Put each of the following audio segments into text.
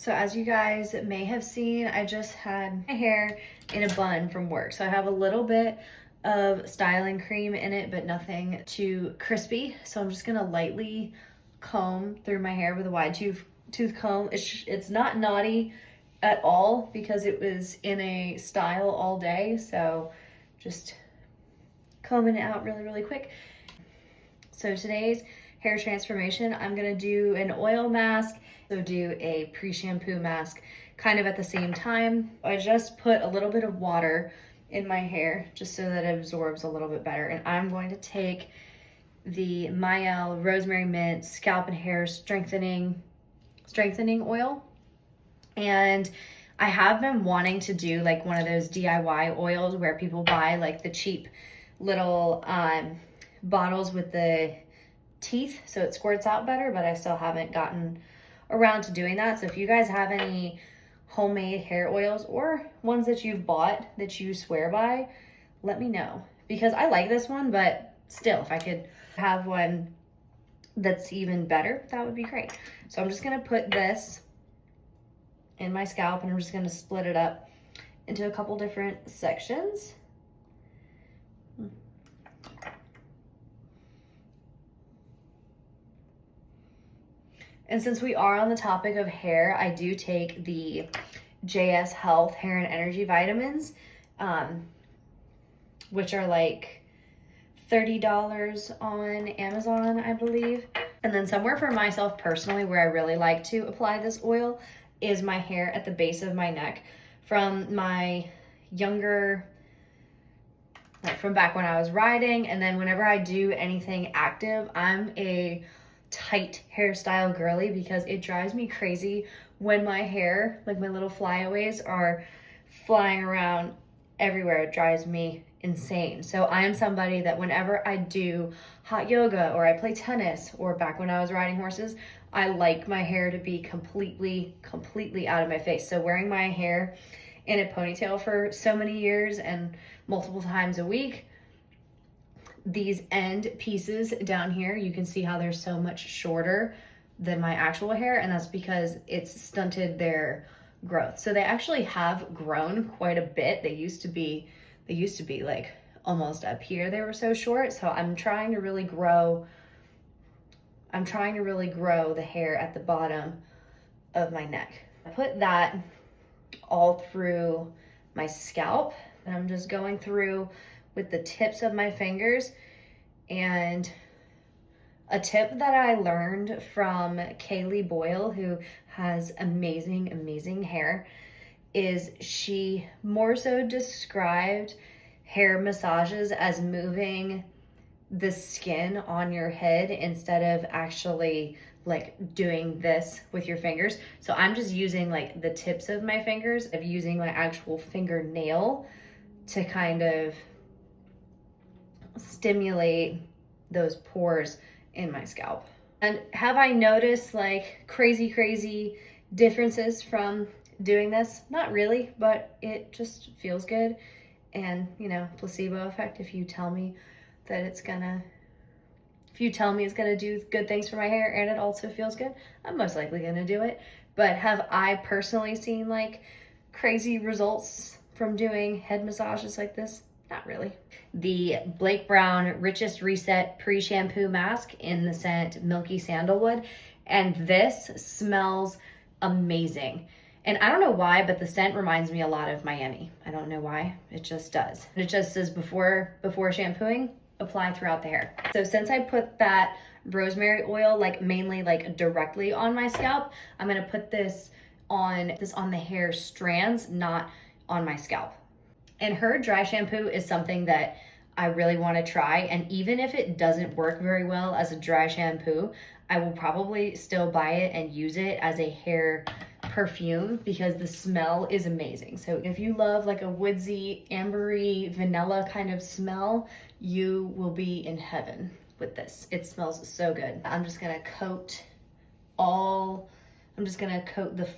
So as you guys may have seen, I just had my hair in a bun from work. So I have a little bit of styling cream in it, but nothing too crispy. So I'm just gonna lightly comb through my hair with a wide tooth comb. It's not knotty at all because it was in a style all day. So just combing it out really, really quick. So today's hair transformation, I'm gonna do an oil mask, so do a pre-shampoo mask kind of at the same time. I just put a little bit of water in my hair just so that it absorbs a little bit better. And I'm going to take the Mielle Rosemary Mint Scalp and Hair Strengthening Oil. And I have been wanting to do like one of those DIY oils where people buy like the cheap little bottles with the teeth so it squirts out better, but I still haven't gotten around to doing that. So if you guys have any homemade hair oils or ones that you've bought that you swear by, let me know, because I like this one, but still, if I could have one that's even better, that would be great. So I'm just gonna put this in my scalp and I'm just gonna split it up into a couple different sections. And since we are on the topic of hair, I do take the JS Health Hair and Energy Vitamins, which are like $30 on Amazon, I believe. And then somewhere for myself personally where I really like to apply this oil is my hair at the base of my neck. From my younger, like from back when I was riding, and then whenever I do anything active, I'm a tight hairstyle girly because it drives me crazy when my hair, like my little flyaways, are flying around everywhere. It drives me insane. So I am somebody that whenever I do hot yoga or I play tennis or back when I was riding horses, I like my hair to be completely out of my face. So wearing my hair in a ponytail for so many years and multiple times a week, these end pieces down here, you can see how they're so much shorter than my actual hair, and that's because it's stunted their growth. So they actually have grown quite a bit. They used to be like almost up here. They were so short. So I'm trying to really grow the hair at the bottom of my neck. I put that all through my scalp, and I'm just going through with the tips of my fingers. And a tip that I learned from Kaylee Boyle, who has amazing hair, is she more so described hair massages as moving the skin on your head instead of actually like doing this with your fingers. So I'm just using like the tips of my fingers, of using my actual fingernail to kind of stimulate those pores in my scalp. And have I noticed like crazy differences from doing this? Not really, but it just feels good. And you know, placebo effect, if you tell me it's gonna do good things for my hair and it also feels good, I'm most likely gonna do it. But have I personally seen like crazy results from doing head massages like this? Not really. The Blake Brown Richest Reset Pre-Shampoo Mask in the scent Milky Sandalwood. And this smells amazing. And I don't know why, but the scent reminds me a lot of Miami. I don't know why, it just does. And it just says before shampooing, apply throughout the hair. So since I put that rosemary oil like mainly like directly on my scalp, I'm gonna put this on the hair strands, not on my scalp. And her dry shampoo is something that I really want to try. And even if it doesn't work very well as a dry shampoo, I will probably still buy it and use it as a hair perfume because the smell is amazing. So if you love like a woodsy, ambery, vanilla kind of smell, you will be in heaven with this. It smells so good. I'm just gonna coat the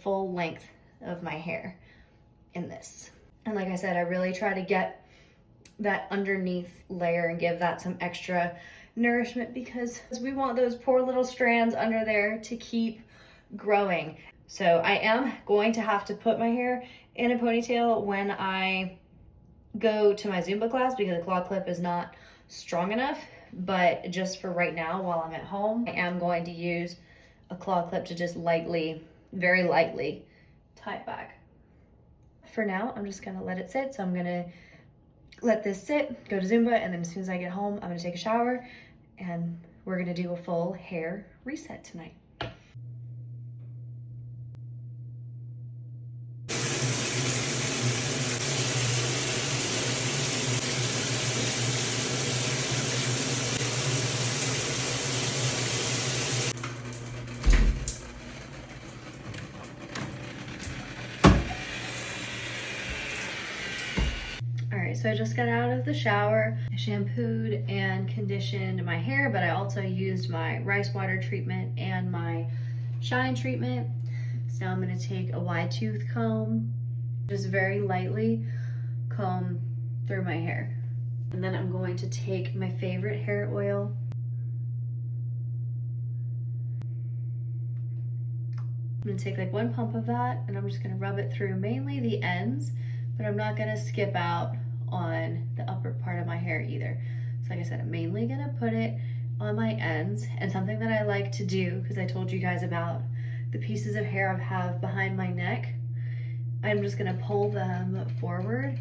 full length of my hair in this. And like I said, I really try to get that underneath layer and give that some extra nourishment because we want those poor little strands under there to keep growing. So I am going to have to put my hair in a ponytail when I go to my Zumba class because the claw clip is not strong enough. But just for right now, while I'm at home, I am going to use a claw clip to just lightly, very lightly tie it back. For now, I'm just gonna let it sit. So I'm gonna let this sit, go to Zumba, and then as soon as I get home, I'm gonna take a shower and we're gonna do a full hair reset tonight. So I just got out of the shower. I shampooed and conditioned my hair, but I also used my rice water treatment and my shine treatment. So now I'm gonna take a wide tooth comb, just very lightly comb through my hair. And then I'm going to take my favorite hair oil. I'm gonna take like 1 pump of that and I'm just gonna rub it through mainly the ends, but I'm not gonna skip out on the upper part of my hair either. So like I said, I'm mainly gonna put it on my ends. And something that I like to do, because I told you guys about the pieces of hair I have behind my neck, I'm just gonna pull them forward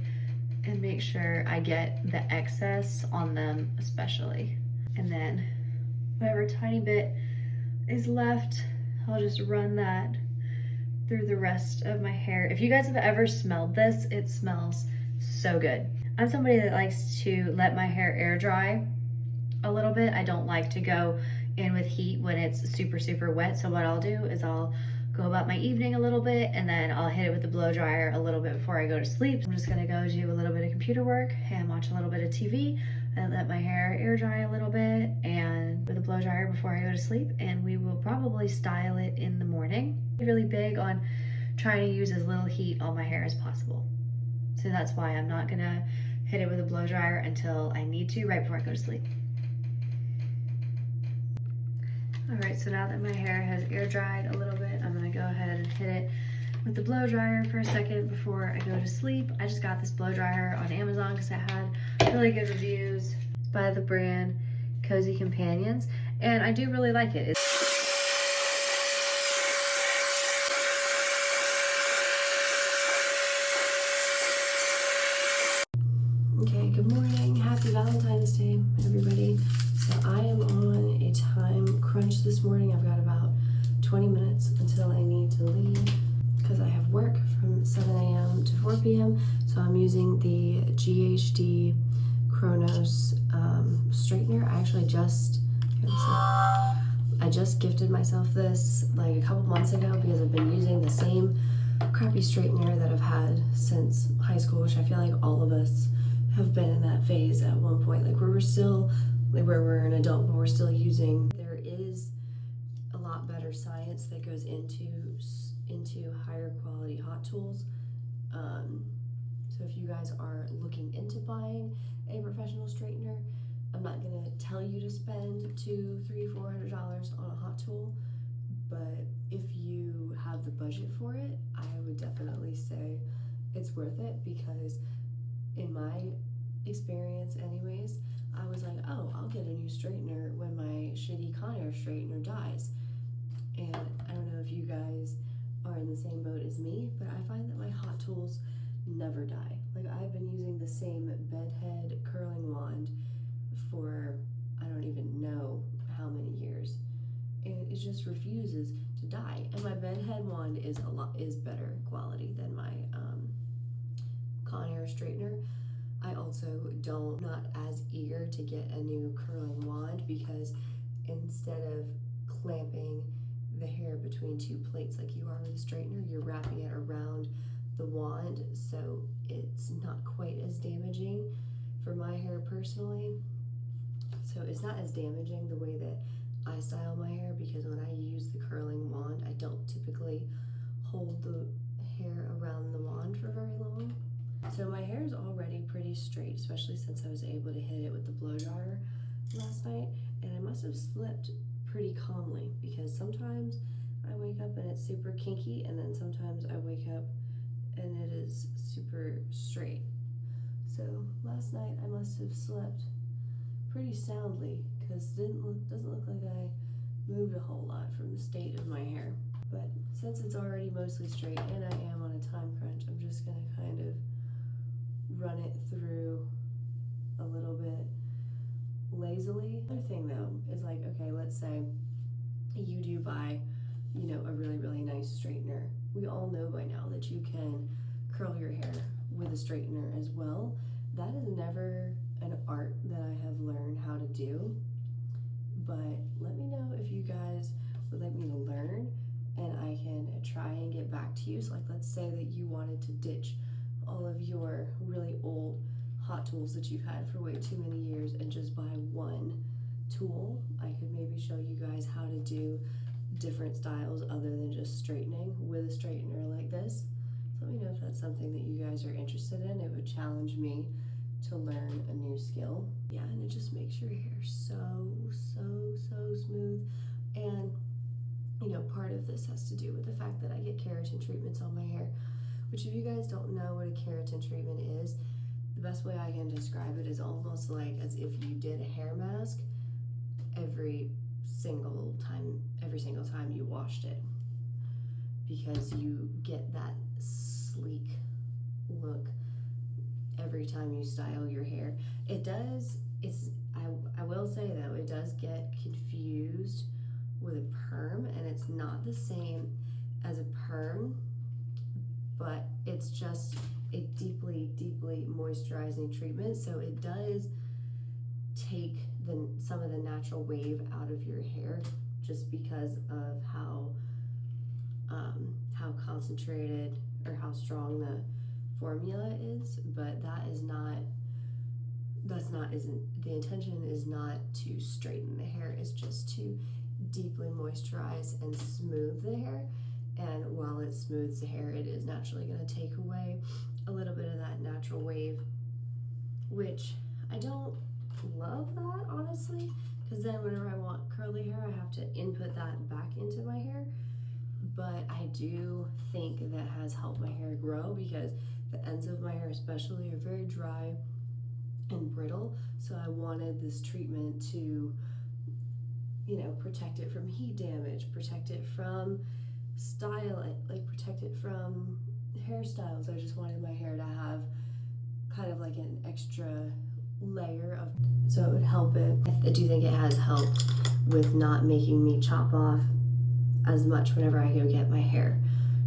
and make sure I get the excess on them especially. And then whatever tiny bit is left, I'll just run that through the rest of my hair. If you guys have ever smelled this, it smells so good. I'm somebody that likes to let my hair air dry a little bit. I don't like to go in with heat when it's super, super wet. So what I'll do is I'll go about my evening a little bit and then I'll hit it with the blow dryer a little bit before I go to sleep. I'm just gonna go do a little bit of computer work and watch a little bit of TV and let my hair air dry a little bit and with a blow dryer before I go to sleep. And we will probably style it in the morning. I'm really big on trying to use as little heat on my hair as possible. So that's why I'm not gonna hit it with a blow dryer until I need to, right before I go to sleep. All right, so now that my hair has air dried a little bit, I'm gonna go ahead and hit it with the blow dryer for a second before I go to sleep. I just got this blow dryer on Amazon because it had really good reviews. It's by the brand Cozy Companions, and I do really like it. Okay, good morning. Happy Valentine's Day, everybody. So I am on a time crunch this morning. I've got about 20 minutes until I need to leave because I have work from 7 a.m. to 4 p.m. So I'm using the GHD Chronos straightener. I actually I just gifted myself this like a couple months ago because I've been using the same crappy straightener that I've had since high school, which I feel like all of us have been in that phase at one point, like where we're still, like where we're an adult, but we're still using. There is a lot better science that goes into higher quality hot tools. So if you guys are looking into buying a professional straightener, I'm not gonna tell you to spend $200, $300, $400 on a hot tool, but if you have the budget for it, I would definitely say it's worth it because in my experience anyways, I was like, oh, I'll get a new straightener when my shitty Conair straightener dies. And I don't know if you guys are in the same boat as me, but I find that my hot tools never die. Like I've been using the same bedhead curling wand for I don't even know how many years. And it just refuses to die. And my bedhead wand is better quality than my Conair straightener. I also not as eager to get a new curling wand because instead of clamping the hair between two plates like you are with a straightener, you're wrapping it around the wand, so it's not quite as damaging for my hair personally. So it's not as damaging the way that I style my hair because when I use the curling wand, I don't typically hold the hair around the wand for very long. So my hair is already pretty straight, especially since I was able to hit it with the blow dryer last night. And I must have slept pretty calmly because sometimes I wake up and it's super kinky, and then sometimes I wake up and it is super straight. So last night I must have slept pretty soundly because doesn't look like I moved a whole lot from the state of my hair. But since it's already mostly straight and I am on a time crunch, I'm just gonna kind of run it through a little bit lazily. Another thing though is like, okay, let's say you do buy, you know, a really nice straightener. We all know by now that you can curl your hair with a straightener as well. That is never an art that I have learned how to do, but let me know if you guys would like me to learn and I can try and get back to you. So like, let's say that you wanted to ditch all of your really old hot tools that you've had for way too many years and just buy one tool. I could maybe show you guys how to do different styles other than just straightening with a straightener like this. So let me know if that's something that you guys are interested in. It would challenge me to learn a new skill. Yeah, and it just makes your hair so smooth. And you know, part of this has to do with the fact that I get keratin treatments on my hair, which if you guys don't know what a keratin treatment is, the best way I can describe it is almost like as if you did a hair mask every single time you washed it, because you get that sleek look every time you style your hair. I will say though, it does get confused with a perm, and it's not the same as a perm, but it's just a deeply moisturizing treatment. So it does take some of the natural wave out of your hair just because of how concentrated or how strong the formula is. But the intention is not to straighten the hair, it's just to deeply moisturize and smooth the hair. And while it smooths the hair, it is naturally going to take away a little bit of that natural wave, which I don't love that, honestly, because then whenever I want curly hair, I have to input that back into my hair. But I do think that has helped my hair grow, because the ends of my hair especially are very dry and brittle. So I wanted this treatment to, you know, protect it from heat damage, protect it from protect it from hairstyles. I just wanted my hair to have kind of like an extra layer of, so it would help it. I do think it has helped with not making me chop off as much whenever I go get my hair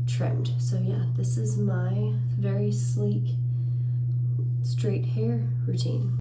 trimmed. So yeah, this is my very sleek straight hair routine.